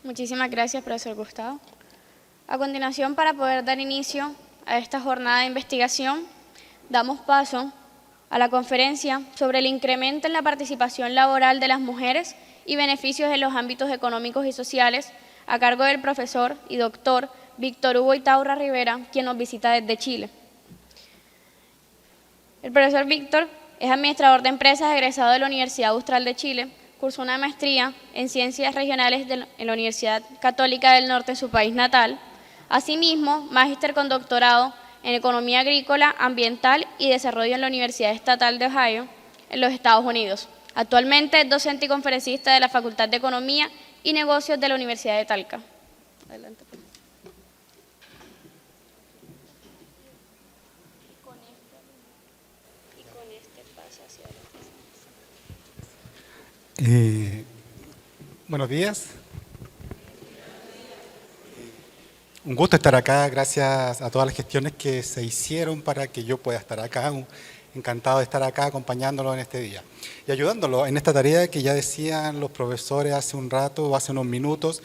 Muchísimas gracias, profesor Gustavo. A continuación, para poder dar inicio a esta jornada de investigación, damos paso a la conferencia sobre el incremento en la participación laboral de las mujeres y beneficios en los ámbitos económicos y sociales, a cargo del profesor y doctor Víctor Hugo Itaurra Rivera, quien nos visita desde Chile. El profesor Víctor es administrador de empresas egresado de la Universidad Austral de Chile, cursó una maestría en Ciencias Regionales en la Universidad Católica del Norte en su país natal, asimismo, magíster con doctorado en Economía Agrícola, Ambiental y Desarrollo en la Universidad Estatal de Ohio, en los Estados Unidos. Actualmente es docente y conferencista de la Facultad de Economía y Negocios de la Universidad de Talca. Adelante. Buenos días. Un gusto estar acá, gracias a todas las gestiones que se hicieron para que yo pueda estar acá. Encantado de estar acá acompañándolo en este día y ayudándolo en esta tarea que ya decían los profesores hace un rato o hace unos minutos,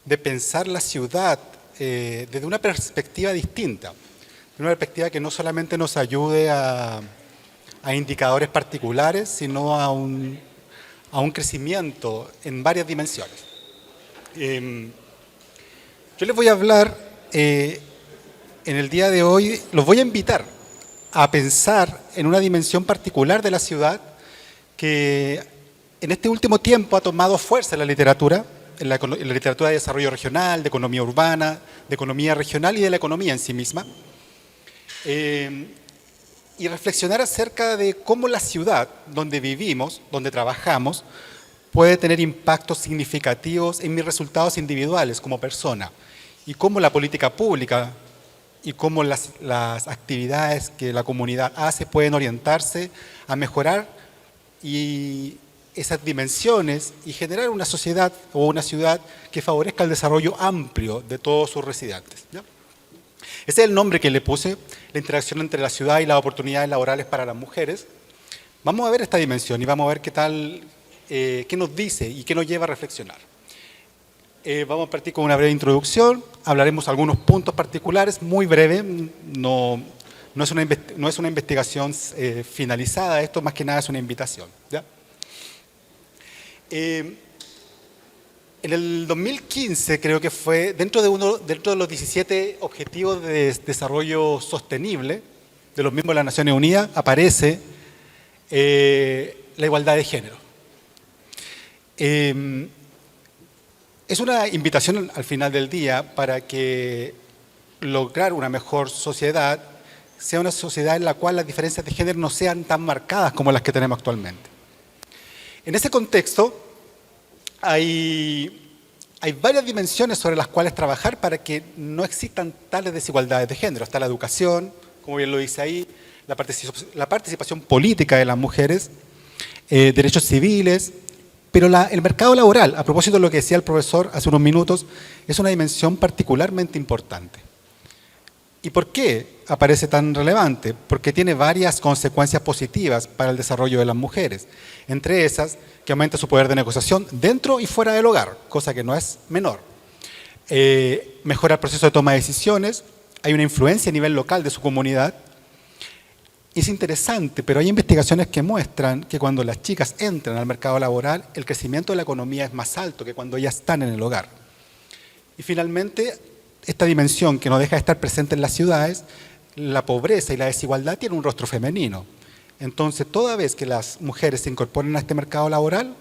de pensar la ciudad desde una perspectiva distinta, una perspectiva que no solamente nos ayude a indicadores particulares, sino a un crecimiento en varias dimensiones. Yo les voy a hablar, en el día de hoy, los voy a invitar a pensar en una dimensión particular de la ciudad que en este último tiempo ha tomado fuerza en la literatura, en la literatura de desarrollo regional, de economía urbana, de economía regional y de la economía en sí misma. Y reflexionar acerca de cómo la ciudad donde vivimos, donde trabajamos, puede tener impactos significativos en mis resultados individuales como persona, y cómo la política pública y cómo las actividades que la comunidad hace pueden orientarse a mejorar esas dimensiones y generar una sociedad o una ciudad que favorezca el desarrollo amplio de todos sus residentes, ¿ya? Ese es el nombre que le puse, la interacción entre la ciudad y las oportunidades laborales para las mujeres. Vamos a ver esta dimensión y vamos a ver qué nos dice y qué nos lleva a reflexionar. Vamos a partir con una breve introducción, hablaremos algunos puntos particulares, muy breve, no es una investigación finalizada, esto más que nada es una invitación, ¿ya? En el 2015, creo que fue, dentro de los 17 Objetivos de Desarrollo Sostenible de los miembros de las Naciones Unidas, aparece la igualdad de género. Es una invitación al final del día para que lograr una mejor sociedad sea una sociedad en la cual las diferencias de género no sean tan marcadas como las que tenemos actualmente. En ese contexto, hay varias dimensiones sobre las cuales trabajar para que no existan tales desigualdades de género. Está la educación, como bien lo dice ahí, la participación política de las mujeres, derechos civiles, pero el mercado laboral, a propósito de lo que decía el profesor hace unos minutos, es una dimensión particularmente importante. ¿Y por qué aparece tan relevante? Porque tiene varias consecuencias positivas para el desarrollo de las mujeres. Entre esas, que aumenta su poder de negociación dentro y fuera del hogar, cosa que no es menor. Mejora el proceso de toma de decisiones, hay una influencia a nivel local de su comunidad. Es interesante, pero hay investigaciones que muestran que cuando las chicas entran al mercado laboral, el crecimiento de la economía es más alto que cuando ellas están en el hogar. Y finalmente, esta dimensión que no deja de estar presente en las ciudades, la pobreza y la desigualdad tienen un rostro femenino. Entonces, toda vez que las mujeres se incorporen a este mercado laboral,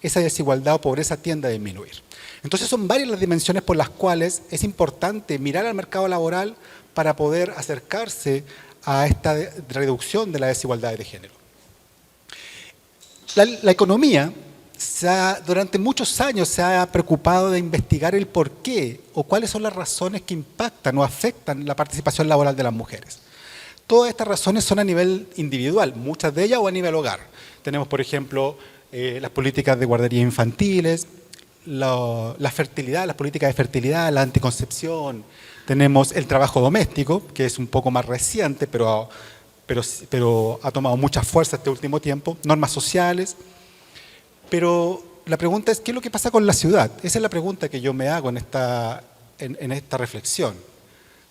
esa desigualdad o pobreza tiende a disminuir. Entonces, son varias las dimensiones por las cuales es importante mirar al mercado laboral para poder acercarse a esta reducción de la desigualdad de género. La economía durante muchos años se ha preocupado de investigar el por qué o cuáles son las razones que impactan o afectan la participación laboral de las mujeres. Todas estas razones son a nivel individual, muchas de ellas o a nivel hogar. Tenemos, por ejemplo, las políticas de guarderías infantiles, la fertilidad, las políticas de fertilidad, la anticoncepción. Tenemos el trabajo doméstico, que es un poco más reciente, pero ha tomado mucha fuerza este último tiempo. Normas sociales, Pero la pregunta es, ¿qué es lo que pasa con la ciudad? Esa es la pregunta que yo me hago en esta reflexión.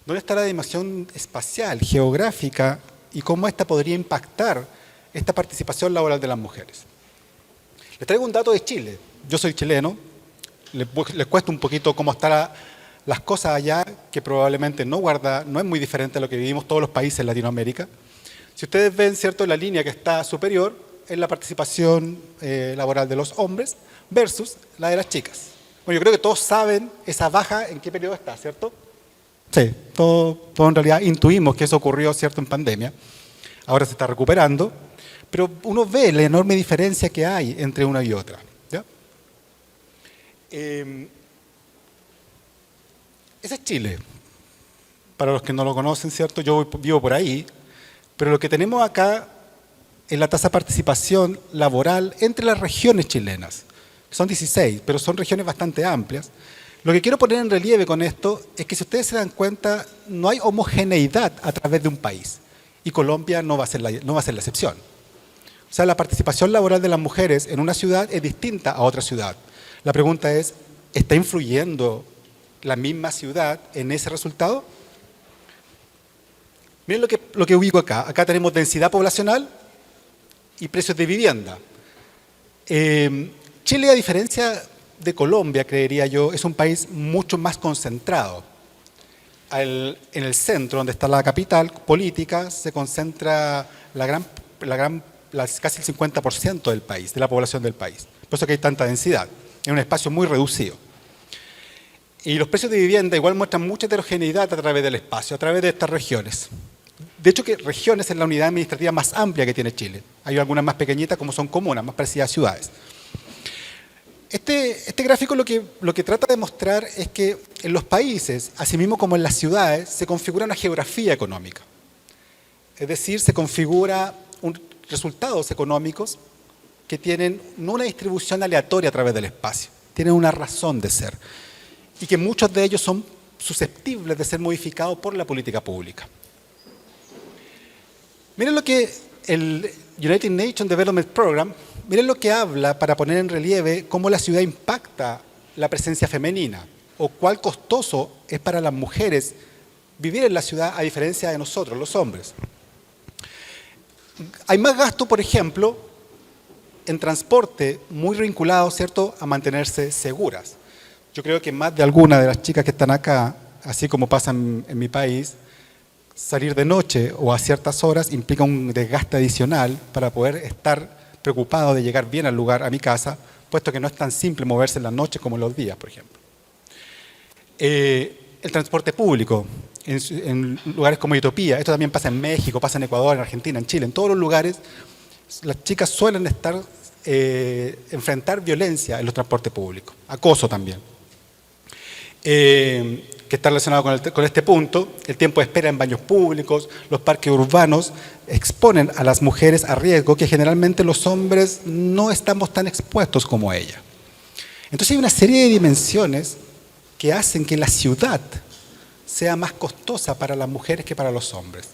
¿Dónde está la dimensión espacial, geográfica, y cómo esta podría impactar esta participación laboral de las mujeres? Les traigo un dato de Chile. Yo soy chileno, les cuesta un poquito cómo están las cosas allá, que probablemente no es muy diferente a lo que vivimos todos los países en Latinoamérica. Si ustedes ven, ¿cierto?, la línea que está superior es la participación laboral de los hombres versus la de las chicas. Bueno, yo creo que todos saben esa baja en qué periodo está, ¿cierto? Sí, todos en realidad intuimos que eso ocurrió, ¿cierto?, en pandemia. Ahora se está recuperando, pero uno ve la enorme diferencia que hay entre una y otra, ¿ya? Ese es Chile. Para los que no lo conocen, ¿cierto?, yo vivo por ahí, pero lo que tenemos acá es la tasa de participación laboral entre las regiones chilenas. Son 16, pero son regiones bastante amplias. Lo que quiero poner en relieve con esto es que, si ustedes se dan cuenta, no hay homogeneidad a través de un país. Y Colombia no va a ser la excepción. O sea, la participación laboral de las mujeres en una ciudad es distinta a otra ciudad. La pregunta es, ¿está influyendo la misma ciudad en ese resultado? Miren lo que ubico acá. Acá tenemos densidad poblacional y precios de vivienda. Chile, a diferencia de Colombia, creería yo, es un país mucho más concentrado. En el centro, donde está la capital política, se concentra casi el 50% del país, de la población del país. Por eso que hay tanta densidad, en un espacio muy reducido. Y los precios de vivienda igual muestran mucha heterogeneidad a través del espacio, a través de estas regiones. De hecho, que regiones es la unidad administrativa más amplia que tiene Chile. Hay algunas más pequeñitas, como son comunas, más parecidas a ciudades. Este gráfico lo que trata de mostrar es que en los países, así mismo como en las ciudades, se configura una geografía económica. Es decir, se configura resultados económicos que tienen no una distribución aleatoria a través del espacio, tienen una razón de ser, y que muchos de ellos son susceptibles de ser modificados por la política pública. Miren lo que el United Nations Development Program, miren lo que habla para poner en relieve cómo la ciudad impacta la presencia femenina, o cuál costoso es para las mujeres vivir en la ciudad a diferencia de nosotros, los hombres. Hay más gasto, por ejemplo, en transporte, muy vinculado, ¿cierto?, a mantenerse seguras. Yo creo que más de alguna de las chicas que están acá, así como pasa en mi país, salir de noche o a ciertas horas implica un desgaste adicional para poder estar preocupado de llegar bien al lugar, a mi casa, puesto que no es tan simple moverse en las noches como en los días, por ejemplo. El transporte público, en lugares como Utopía, esto también pasa en México, pasa en Ecuador, en Argentina, en Chile, en todos los lugares, las chicas suelen enfrentar violencia en los transportes públicos, acoso también. Que está relacionado con este punto, el tiempo de espera en baños públicos, los parques urbanos exponen a las mujeres a riesgo que generalmente los hombres no estamos tan expuestos como ella. Entonces hay una serie de dimensiones que hacen que la ciudad sea más costosa para las mujeres que para los hombres.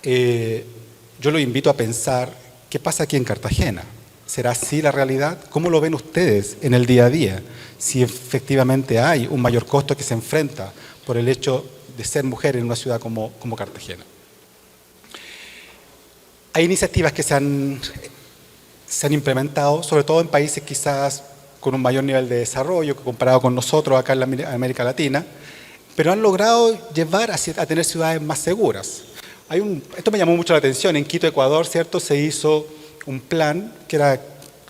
Yo los invito a pensar, ¿qué pasa aquí en Cartagena? ¿Será así la realidad? ¿Cómo lo ven ustedes en el día a día? Si efectivamente hay un mayor costo que se enfrenta por el hecho de ser mujer en una ciudad como Cartagena. Hay iniciativas que se han implementado, sobre todo en países quizás con un mayor nivel de desarrollo comparado con nosotros acá en la América Latina, pero han logrado llevar a tener ciudades más seguras. Esto me llamó mucho la atención. En Quito, Ecuador, ¿cierto?, se hizo un plan que era,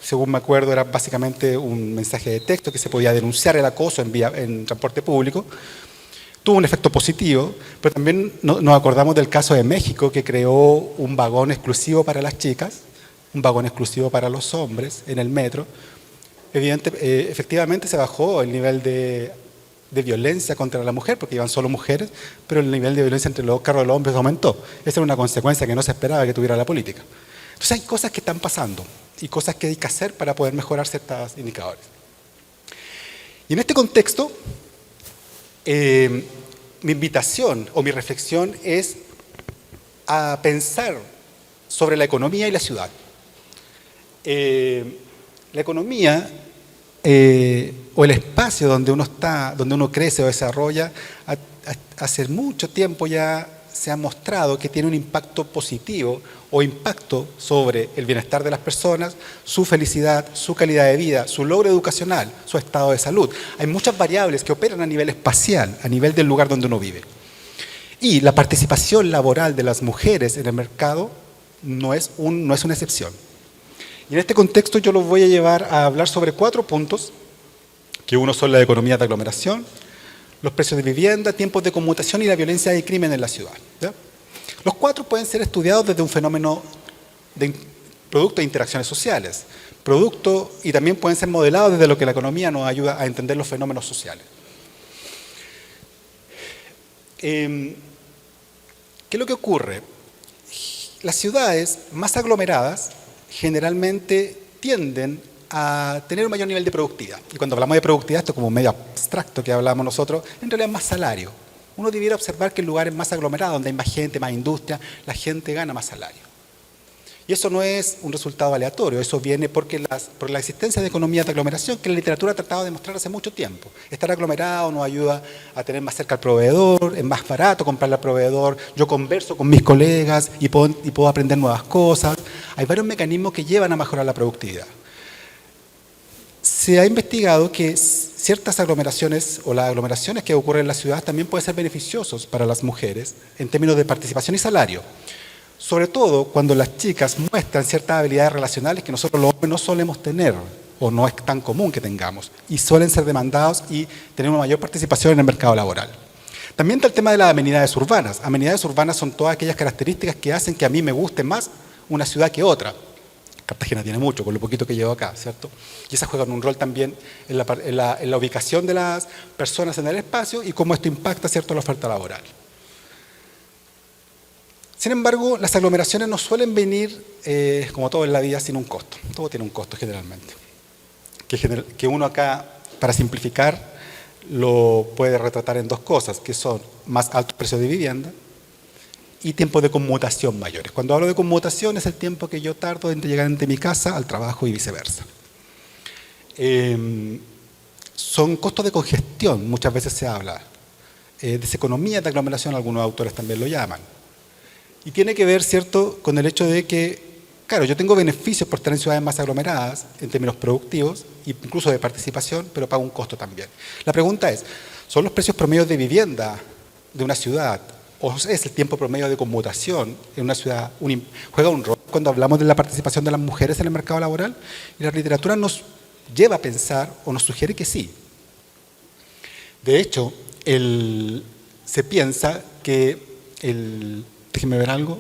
según me acuerdo, era básicamente un mensaje de texto que se podía denunciar el acoso en transporte público. Tuvo un efecto positivo, pero también nos acordamos del caso de México, que creó un vagón exclusivo para las chicas, un vagón exclusivo para los hombres en el metro. Efectivamente se bajó el nivel de violencia contra la mujer, porque iban solo mujeres, pero el nivel de violencia entre los carros de los hombres aumentó. Esa era una consecuencia que no se esperaba que tuviera la política. Entonces hay cosas que están pasando y cosas que hay que hacer para poder mejorar ciertos indicadores. Y en este contexto, mi invitación o mi reflexión es a pensar sobre la economía y la ciudad. La economía o el espacio donde uno está, donde uno crece o desarrolla, hace mucho tiempo ya se ha mostrado que tiene un impacto positivo o impacto sobre el bienestar de las personas, su felicidad, su calidad de vida, su logro educacional, su estado de salud. Hay muchas variables que operan a nivel espacial, a nivel del lugar donde uno vive. Y la participación laboral de las mujeres en el mercado no es una excepción. Y en este contexto yo los voy a llevar a hablar sobre 4 puntos, que uno son la economía de aglomeración, los precios de vivienda, tiempos de conmutación y la violencia y crimen en la ciudad. ¿Ya? Los 4 pueden ser estudiados desde un fenómeno producto de interacciones sociales, producto y también pueden ser modelados desde lo que la economía nos ayuda a entender los fenómenos sociales. ¿Qué es lo que ocurre? Las ciudades más aglomeradas generalmente tienden a tener un mayor nivel de productividad. Y cuando hablamos de productividad, esto es como medio abstracto que hablamos nosotros, en realidad es más salario. Uno debiera observar que en lugares más aglomerados, donde hay más gente, más industria, la gente gana más salario. Y eso no es un resultado aleatorio, eso viene por la existencia de economías de aglomeración que la literatura ha tratado de demostrar hace mucho tiempo. Estar aglomerado nos ayuda a tener más cerca al proveedor, es más barato comprarle al proveedor, yo converso con mis colegas y puedo aprender nuevas cosas. Hay varios mecanismos que llevan a mejorar la productividad. Se ha investigado que ciertas aglomeraciones o las aglomeraciones que ocurren en la ciudad también pueden ser beneficiosos para las mujeres en términos de participación y salario. Sobre todo cuando las chicas muestran ciertas habilidades relacionales que nosotros los hombres no solemos tener o no es tan común que tengamos y suelen ser demandados y tener una mayor participación en el mercado laboral. También está el tema de las amenidades urbanas. Amenidades urbanas son todas aquellas características que hacen que a mí me guste más una ciudad que otra. Cartagena tiene mucho, con lo poquito que llevo acá, ¿cierto? Y esas juegan un rol también en la ubicación de las personas en el espacio y cómo esto impacta, ¿cierto?, la oferta laboral. Sin embargo, las aglomeraciones no suelen venir, como todo en la vida, sin un costo. Todo tiene un costo generalmente. Que uno acá, para simplificar, lo puede retratar en 2 cosas, que son más altos precios de vivienda y tiempos de conmutación mayores. Cuando hablo de conmutación es el tiempo que yo tardo en llegar de mi casa al trabajo y viceversa. Son costos de congestión, muchas veces se habla. Deseconomía de aglomeración, algunos autores también lo llaman. Y tiene que ver, ¿cierto?, con el hecho de que, claro, yo tengo beneficios por estar en ciudades más aglomeradas, en términos productivos, incluso de participación, pero pago un costo también. La pregunta es, ¿son los precios promedios de vivienda de una ciudad o es el tiempo promedio de conmutación en una ciudad, juega un rol cuando hablamos de la participación de las mujeres en el mercado laboral? Y la literatura nos lleva a pensar o nos sugiere que sí. De hecho, se piensa que déjenme ver algo.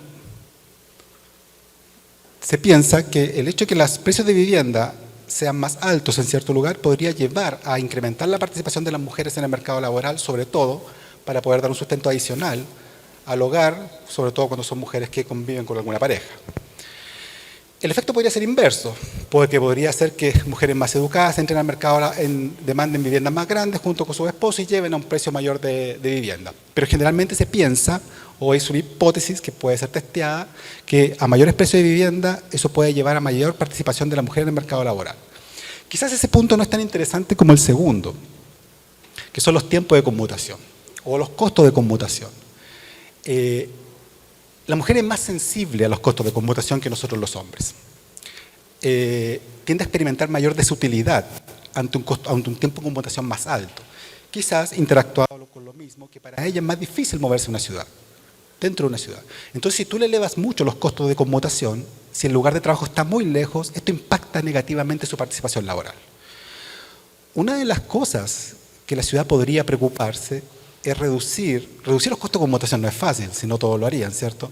Se piensa que el hecho de que los precios de vivienda sean más altos en cierto lugar podría llevar a incrementar la participación de las mujeres en el mercado laboral, sobre todo para poder dar un sustento adicional al hogar, sobre todo cuando son mujeres que conviven con alguna pareja. El efecto podría ser inverso, porque podría ser que mujeres más educadas entren al mercado, demanden viviendas más grandes junto con sus esposos y lleven a un precio mayor de vivienda. Pero generalmente se piensa, o es una hipótesis que puede ser testeada, que a mayores precios de vivienda eso puede llevar a mayor participación de la mujer en el mercado laboral. Quizás ese punto no es tan interesante como el segundo, que son los tiempos de conmutación o los costos de conmutación. La mujer es más sensible a los costos de conmutación que nosotros los hombres. Tiende a experimentar mayor desutilidad ante un tiempo de conmutación más alto. Quizás interactuado con lo mismo, que para ella es más difícil moverse en una ciudad, dentro de una ciudad. Entonces, si tú le elevas mucho los costos de conmutación, si el lugar de trabajo está muy lejos, esto impacta negativamente su participación laboral. Una de las cosas que la ciudad podría preocuparse es reducir los costos de conmutación. No es fácil, si no todos lo harían, ¿cierto?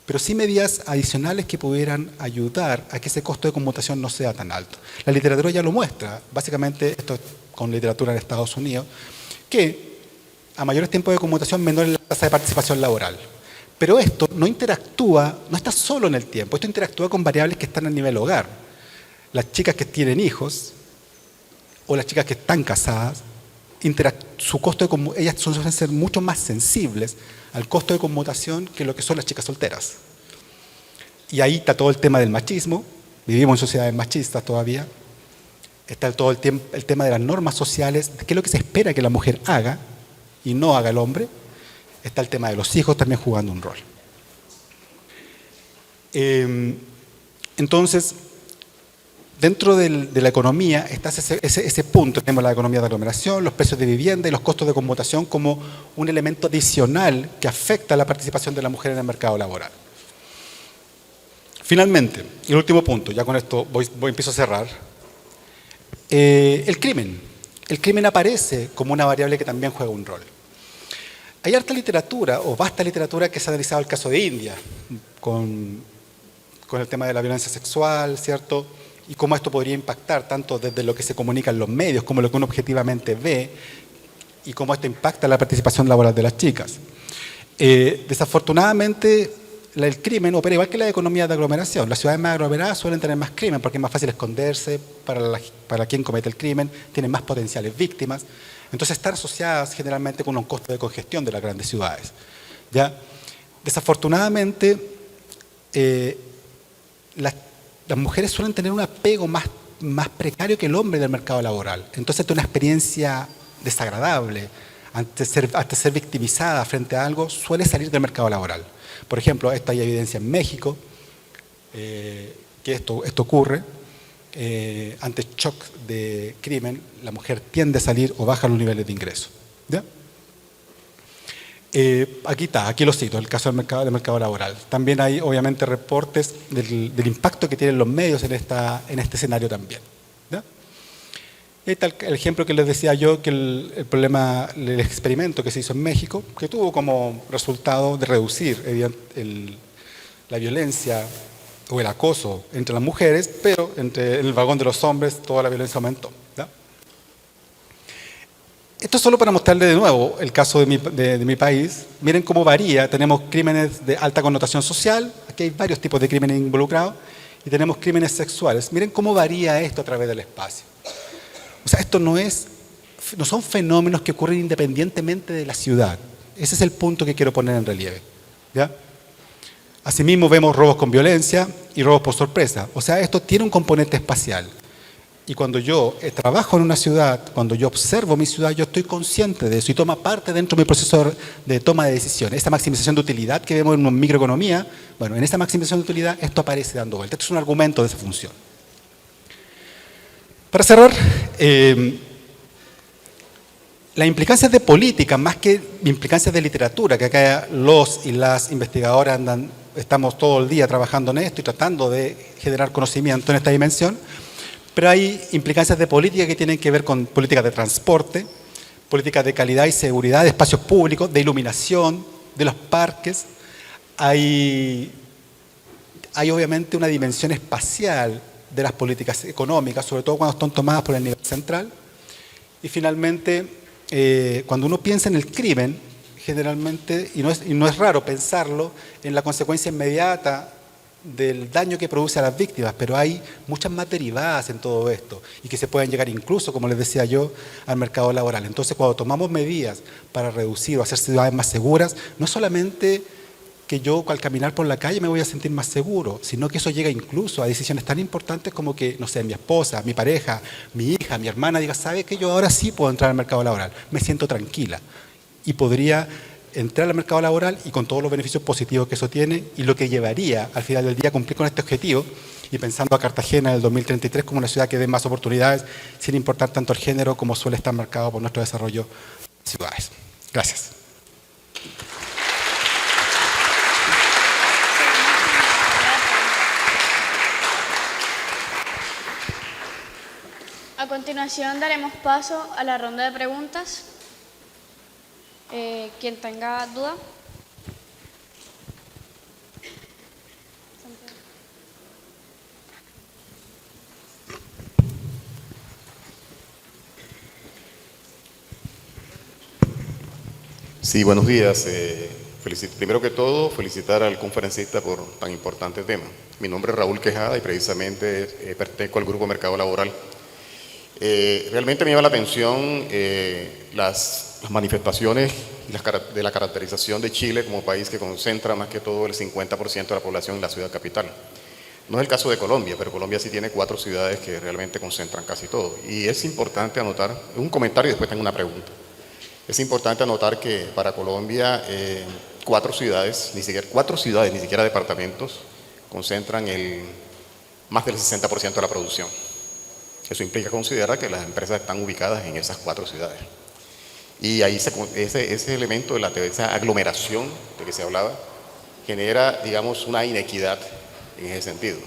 Pero sí medidas adicionales que pudieran ayudar a que ese costo de conmutación no sea tan alto. La literatura ya lo muestra, básicamente esto es con literatura en Estados Unidos, que a mayores tiempos de conmutación menor es la tasa de participación laboral. Pero esto no interactúa, no está solo en el tiempo, esto interactúa con variables que están a nivel hogar. Las chicas que tienen hijos o las chicas que están casadas, su costo de ellas suelen ser mucho más sensibles al costo de conmutación que lo que son las chicas solteras. Y ahí está todo el tema del machismo, vivimos en sociedades machistas todavía, está todo el tema de las normas sociales, qué es lo que se espera que la mujer haga y no haga el hombre. Está el tema de los hijos también jugando un rol. Entonces, dentro de la economía está ese punto. Tenemos la economía de aglomeración, los precios de vivienda y los costos de conmutación como un elemento adicional que afecta a la participación de la mujer en el mercado laboral. Finalmente, el último punto, ya con esto empiezo a cerrar, el crimen. El crimen aparece como una variable que también juega un rol. Hay harta literatura, o vasta literatura, que se ha analizado el caso de India, con el tema de la violencia sexual, ¿cierto? Y cómo esto podría impactar tanto desde lo que se comunica en los medios, como lo que uno objetivamente ve, y cómo esto impacta la participación laboral de las chicas. Desafortunadamente, el crimen opera igual que la economía de aglomeración. Las ciudades más aglomeradas suelen tener más crimen porque es más fácil esconderse para quien comete el crimen, tienen más potenciales víctimas. Entonces están asociadas generalmente con un costo de congestión de las grandes ciudades. ¿Ya? Desafortunadamente, las mujeres suelen tener un apego más precario que el hombre del mercado laboral. Entonces es una experiencia desagradable ante ser victimizada frente a algo, suele salir del mercado laboral. Por ejemplo, hay evidencia en México que esto ocurre. Ante shock de crimen, la mujer tiende a salir o baja los niveles de ingreso. ¿Ya? Aquí lo cito, el caso del mercado laboral. También hay, obviamente, reportes del impacto que tienen los medios en este escenario también. ¿Ya? Ahí está el ejemplo que les decía yo, que el experimento que se hizo en México, que tuvo como resultado de reducir la violencia o el acoso entre las mujeres, pero entre el vagón de los hombres toda la violencia aumentó. ¿Ya? Esto es solo para mostrarles de nuevo el caso de mi país. Miren cómo varía. Tenemos crímenes de alta connotación social, aquí hay varios tipos de crímenes involucrados, y tenemos crímenes sexuales. Miren cómo varía esto a través del espacio. O sea, esto no son fenómenos que ocurren independientemente de la ciudad. Ese es el punto que quiero poner en relieve. ¿Ya? Asimismo, vemos robos con violencia y robos por sorpresa. O sea, esto tiene un componente espacial. Y cuando yo trabajo en una ciudad, cuando yo observo mi ciudad, yo estoy consciente de eso y toma parte dentro de mi proceso de toma de decisiones. Esta maximización de utilidad que vemos en una microeconomía, bueno, en esta maximización de utilidad esto aparece dando vuelta. Esto es un argumento de esa función. Para cerrar, las implicancias de política, más que implicancias de literatura, que acá los y las investigadoras estamos todo el día trabajando en esto y tratando de generar conocimiento en esta dimensión, pero hay implicancias de política que tienen que ver con políticas de transporte, políticas de calidad y seguridad de espacios públicos, de iluminación, de los parques. Hay obviamente una dimensión espacial de las políticas económicas, sobre todo cuando están tomadas por el nivel central. Y finalmente, cuando uno piensa en el crimen, generalmente, y no es raro pensarlo, en la consecuencia inmediata del daño que produce a las víctimas, pero hay muchas más derivadas en todo esto y que se pueden llegar incluso, como les decía yo, al mercado laboral. Entonces, cuando tomamos medidas para reducir o hacer ciudades más seguras, no solamente que yo al caminar por la calle me voy a sentir más seguro, sino que eso llega incluso a decisiones tan importantes como que, no sé, mi esposa, mi pareja, mi hija, mi hermana diga, ¿sabe que yo ahora sí puedo entrar al mercado laboral? Me siento tranquila y podría entrar al mercado laboral y con todos los beneficios positivos que eso tiene y lo que llevaría al final del día a cumplir con este objetivo y pensando a Cartagena del 2033 como una ciudad que dé más oportunidades sin importar tanto el género como suele estar marcado por nuestro desarrollo de ciudades. Gracias. A continuación daremos paso a la ronda de preguntas. Quien tenga duda. Sí, buenos días. Primero que todo, felicitar al conferencista por tan importante tema. Mi nombre es Raúl Quejada y precisamente pertenezco al Grupo Mercado Laboral. Realmente me llama la atención las manifestaciones de la caracterización de Chile como país que concentra más que todo el 50% de la población en la ciudad capital. No es el caso de Colombia, pero Colombia sí tiene 4 ciudades que realmente concentran casi todo. Y es importante anotar, un comentario y después tengo una pregunta. Es importante anotar que para Colombia 4 ciudades, ni siquiera departamentos, concentran más del 60% de la producción. Eso implica considerar que las empresas están ubicadas en esas 4 ciudades. Y ahí ese elemento de esa aglomeración de que se hablaba genera, digamos, una inequidad en ese sentido.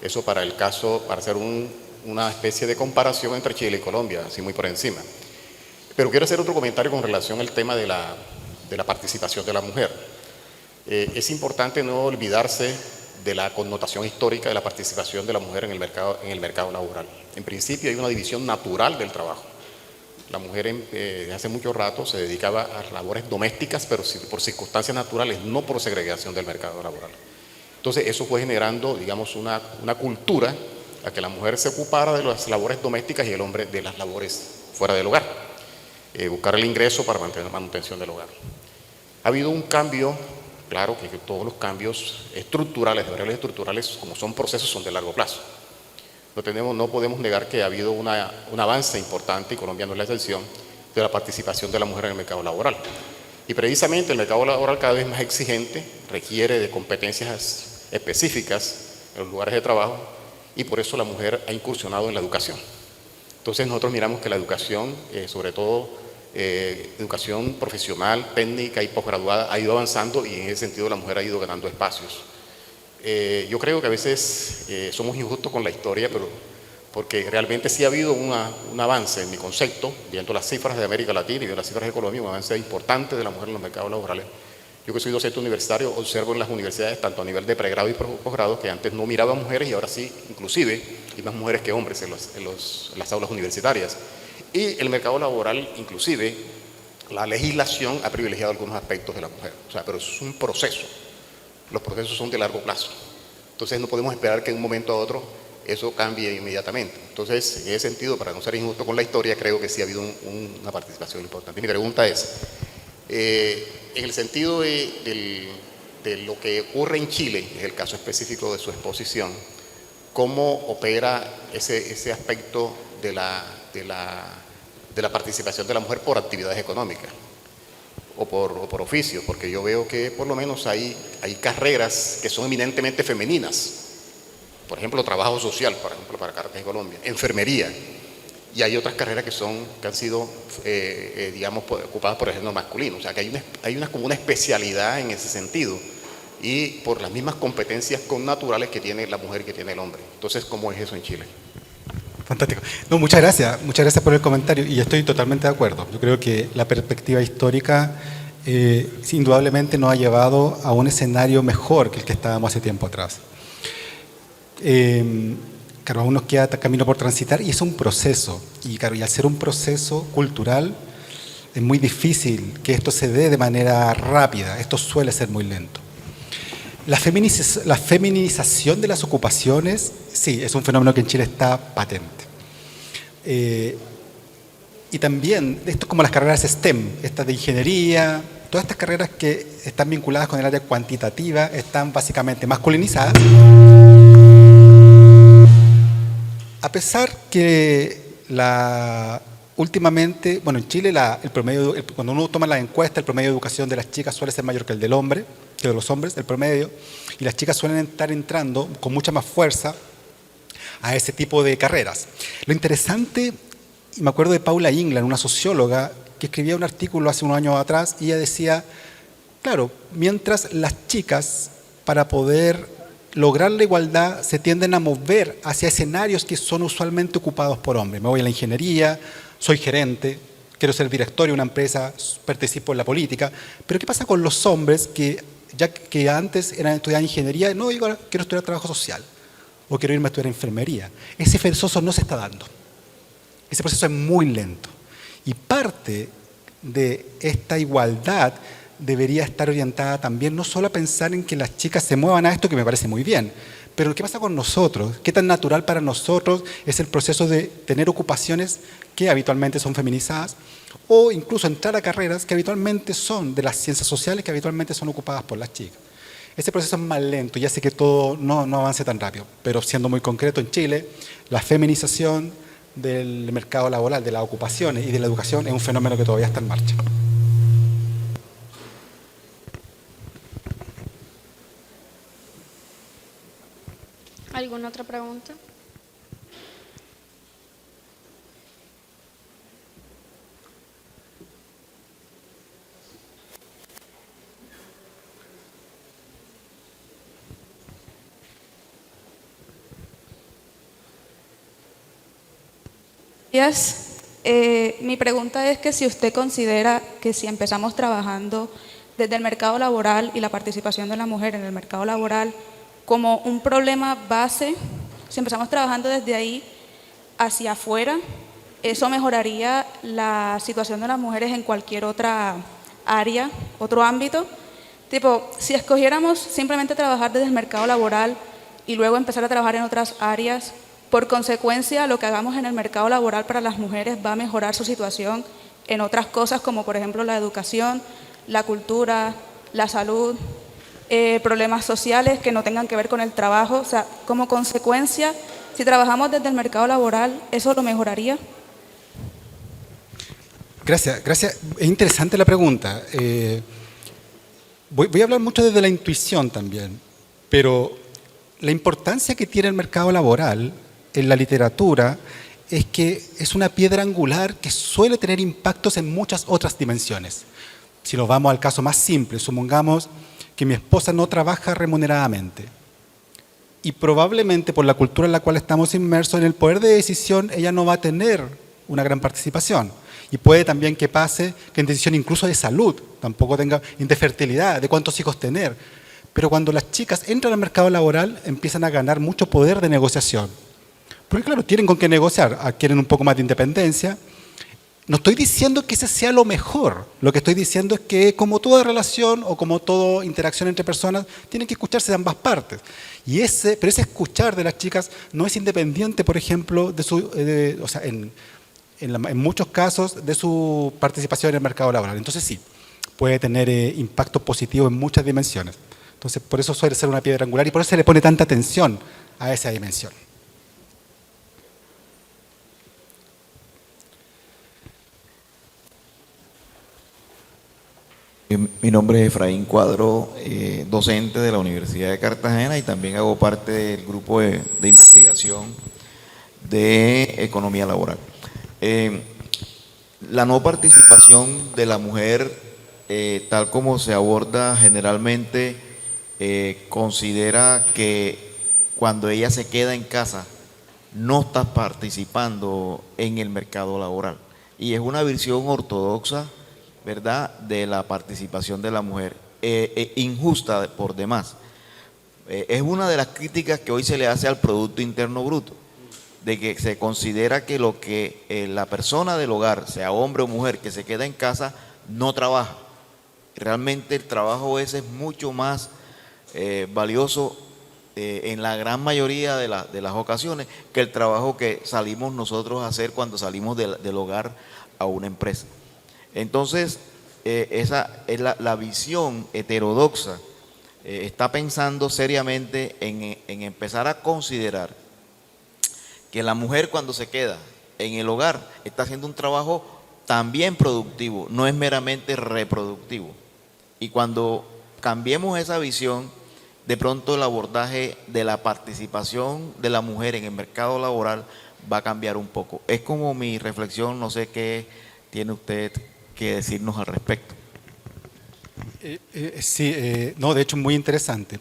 Eso para hacer una especie de comparación entre Chile y Colombia, así muy por encima. Pero quiero hacer otro comentario con relación al tema de la participación de la mujer. Es importante no olvidarse de la connotación histórica de la participación de la mujer en el mercado laboral. En principio hay una división natural del trabajo. La mujer desde hace mucho rato se dedicaba a labores domésticas, pero por circunstancias naturales, no por segregación del mercado laboral. Entonces eso fue generando, digamos, una cultura a que la mujer se ocupara de las labores domésticas y el hombre de las labores fuera del hogar. Buscar el ingreso para mantener la manutención del hogar. Ha habido un cambio, claro que todos los cambios estructurales, de variables estructurales, como son procesos, son de largo plazo. No podemos negar que ha habido un avance importante, y Colombia no es la excepción, de la participación de la mujer en el mercado laboral. Y precisamente el mercado laboral cada vez más exigente, requiere de competencias específicas en los lugares de trabajo, y por eso la mujer ha incursionado en la educación. Entonces nosotros miramos que la educación, sobre todo educación profesional, técnica y posgraduada, ha ido avanzando, y en ese sentido la mujer ha ido ganando espacios. Yo creo que a veces somos injustos con la historia, pero porque realmente sí ha habido un avance en mi concepto, viendo las cifras de América Latina y viendo las cifras de Colombia, un avance importante de la mujer en los mercados laborales. Yo que soy docente universitario, observo en las universidades, tanto a nivel de pregrado y posgrado, que antes no miraba mujeres y ahora sí, inclusive, hay más mujeres que hombres en las aulas universitarias. Y el mercado laboral, inclusive, la legislación ha privilegiado algunos aspectos de la mujer. O sea, pero es un proceso. Los procesos son de largo plazo. Entonces no podemos esperar que de un momento a otro eso cambie inmediatamente. Entonces, en ese sentido, para no ser injusto con la historia, creo que sí ha habido una participación importante. Mi pregunta es, en el sentido de lo que ocurre en Chile, es el caso específico de su exposición, ¿cómo opera ese aspecto de la participación de la mujer por actividades económicas o por oficios? Porque yo veo que por lo menos hay carreras que son eminentemente femeninas. Por ejemplo, trabajo social, por ejemplo, para Cartas de Colombia, enfermería. Y hay otras carreras que han sido, digamos, ocupadas por el género masculino. O sea, que hay como una especialidad en ese sentido. Y por las mismas competencias connaturales que tiene la mujer y que tiene el hombre. Entonces, ¿cómo es eso en Chile? Fantástico. No, muchas gracias por el comentario, y estoy totalmente de acuerdo. Yo creo que la perspectiva histórica indudablemente nos ha llevado a un escenario mejor que el que estábamos hace tiempo atrás. Claro, aún nos queda camino por transitar, y es un proceso, y claro, y al ser un proceso cultural es muy difícil que esto se dé de manera rápida. Esto suele ser muy lento. La feminización de las ocupaciones, sí, es un fenómeno que en Chile está patente. Y también, esto como las carreras STEM, estas de ingeniería, todas estas carreras que están vinculadas con el área cuantitativa, están básicamente masculinizadas. A pesar que últimamente, bueno, en Chile el promedio, cuando uno toma la encuesta, el promedio de educación de las chicas suele ser mayor que el del hombre, que de los hombres, el promedio, y las chicas suelen estar entrando con mucha más fuerza a ese tipo de carreras. Lo interesante, y me acuerdo de Paula Inglan, una socióloga, que escribía un artículo hace unos años atrás, y ella decía, claro, mientras las chicas, para poder lograr la igualdad, se tienden a mover hacia escenarios que son usualmente ocupados por hombres. Me voy a la ingeniería, soy gerente, quiero ser director de una empresa, participo en la política. Pero ¿qué pasa con los hombres que antes eran estudiar ingeniería? No, digo, quiero estudiar trabajo social o quiero irme a estudiar enfermería. Ese proceso no se está dando. Ese proceso es muy lento. Y parte de esta igualdad debería estar orientada también no solo a pensar en que las chicas se muevan a esto, que me parece muy bien, pero ¿qué pasa con nosotros? ¿Qué tan natural para nosotros es el proceso de tener ocupaciones que habitualmente son feminizadas, o incluso entrar a carreras que habitualmente son de las ciencias sociales, que habitualmente son ocupadas por las chicas? Ese proceso es más lento y hace que todo no avance tan rápido. Pero siendo muy concreto, en Chile, la feminización del mercado laboral, de las ocupaciones y de la educación es un fenómeno que todavía está en marcha. ¿Alguna otra pregunta? Días. Mi pregunta es que si usted considera que si empezamos trabajando desde el mercado laboral y la participación de la mujer en el mercado laboral como un problema base, si empezamos trabajando desde ahí hacia afuera, eso mejoraría la situación de las mujeres en cualquier otra área, otro ámbito. Tipo, si escogiéramos simplemente trabajar desde el mercado laboral y luego empezar a trabajar en otras áreas, por consecuencia, lo que hagamos en el mercado laboral para las mujeres va a mejorar su situación en otras cosas como por ejemplo la educación, la cultura, la salud, problemas sociales que no tengan que ver con el trabajo. O sea, como consecuencia, si trabajamos desde el mercado laboral, ¿eso lo mejoraría? Gracias. Es interesante la pregunta. Voy a hablar mucho desde la intuición también, pero la importancia que tiene el mercado laboral en la literatura es que es una piedra angular que suele tener impactos en muchas otras dimensiones. Si nos vamos al caso más simple, supongamos que mi esposa no trabaja remuneradamente y probablemente por la cultura en la cual estamos inmersos en el poder de decisión, ella no va a tener una gran participación. Y puede también que pase que en decisión incluso de salud, tampoco tenga de fertilidad, de cuántos hijos tener. Pero cuando las chicas entran al mercado laboral, empiezan a ganar mucho poder de negociación. Porque claro, tienen con qué negociar, adquieren un poco más de independencia. No estoy diciendo que ese sea lo mejor, lo que estoy diciendo es que como toda relación o como toda interacción entre personas, tienen que escucharse de ambas partes. Pero ese escuchar de las chicas no es independiente, por ejemplo, en muchos casos de su participación en el mercado laboral. Entonces sí, puede tener impactos positivos en muchas dimensiones. Entonces por eso suele ser una piedra angular y por eso se le pone tanta atención a esa dimensión. Mi nombre es Efraín Cuadro, docente de la Universidad de Cartagena y también hago parte del grupo de investigación de economía laboral. La no participación de la mujer, tal como se aborda generalmente, considera que cuando ella se queda en casa no está participando en el mercado laboral. Y es una visión ortodoxa, ¿verdad?, de la participación de la mujer, injusta por demás. Es una de las críticas que hoy se le hace al Producto Interno Bruto, de que se considera que lo que la persona del hogar, sea hombre o mujer, que se queda en casa, no trabaja. Realmente el trabajo ese es mucho más valioso en la gran mayoría de las ocasiones que el trabajo que salimos nosotros a hacer cuando salimos del hogar a una empresa. Entonces, esa es la visión heterodoxa. Está pensando seriamente en empezar a considerar que la mujer cuando se queda en el hogar está haciendo un trabajo también productivo, no es meramente reproductivo. Y cuando cambiemos esa visión, de pronto el abordaje de la participación de la mujer en el mercado laboral va a cambiar un poco. Es como mi reflexión, no sé qué tiene usted que decirnos al respecto. De hecho es muy interesante.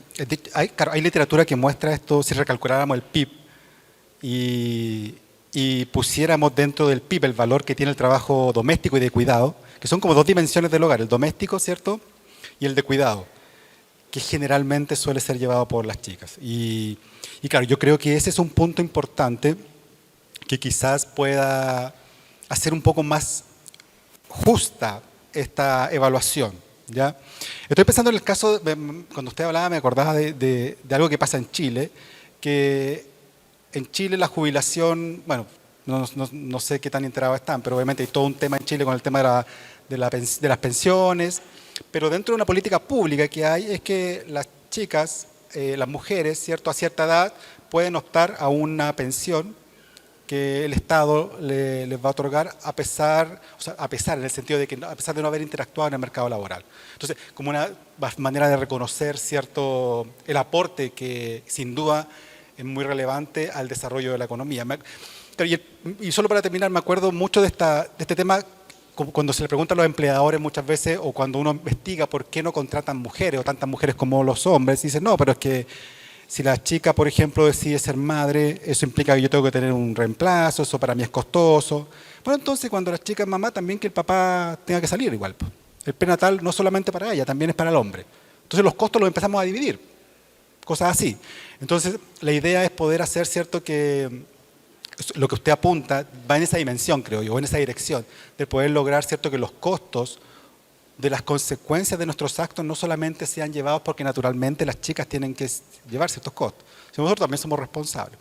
Hay literatura que muestra esto, si recalculáramos el PIB y pusiéramos dentro del PIB el valor que tiene el trabajo doméstico y de cuidado, que son como dos dimensiones del hogar, el doméstico, ¿cierto?, y el de cuidado, que generalmente suele ser llevado por las chicas. Y claro, yo creo que ese es un punto importante que quizás pueda hacer un poco más justa esta evaluación, ¿ya? Estoy pensando en el caso, cuando usted hablaba me acordaba de algo que pasa en Chile, que en Chile la jubilación, bueno, no sé qué tan enterados están, pero obviamente hay todo un tema en Chile con el tema de las pensiones, pero dentro de una política pública que hay es que chicas, las mujeres, ¿cierto?, a cierta edad pueden optar a una pensión que el Estado les va a otorgar a pesar en el sentido de que a pesar de no haber interactuado en el mercado laboral. Entonces, como una manera de reconocer, ¿cierto?, el aporte que sin duda es muy relevante al desarrollo de la economía. Y solo para terminar, me acuerdo mucho de este tema cuando se le pregunta a los empleadores muchas veces, o cuando uno investiga por qué no contratan mujeres o tantas mujeres como los hombres, y dicen, no, pero es que si la chica, por ejemplo, decide ser madre, eso implica que yo tengo que tener un reemplazo, eso para mí es costoso. Bueno, entonces cuando la chica es mamá, también que el papá tenga que salir igual. Pues. El prenatal no solamente para ella, también es para el hombre. Entonces los costos los empezamos a dividir, cosas así. Entonces la idea es poder hacer, cierto, que lo que usted apunta va en esa dimensión, creo yo, o en esa dirección, de poder lograr, cierto, que los costos de las consecuencias de nuestros actos no solamente sean llevados porque naturalmente las chicas tienen que llevar ciertos costos, sino nosotros también somos responsables.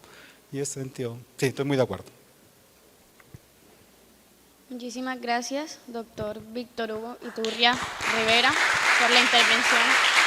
Y en ese sentido, sí, estoy muy de acuerdo. Muchísimas gracias, doctor Víctor Hugo Iturria Rivera, por la intervención.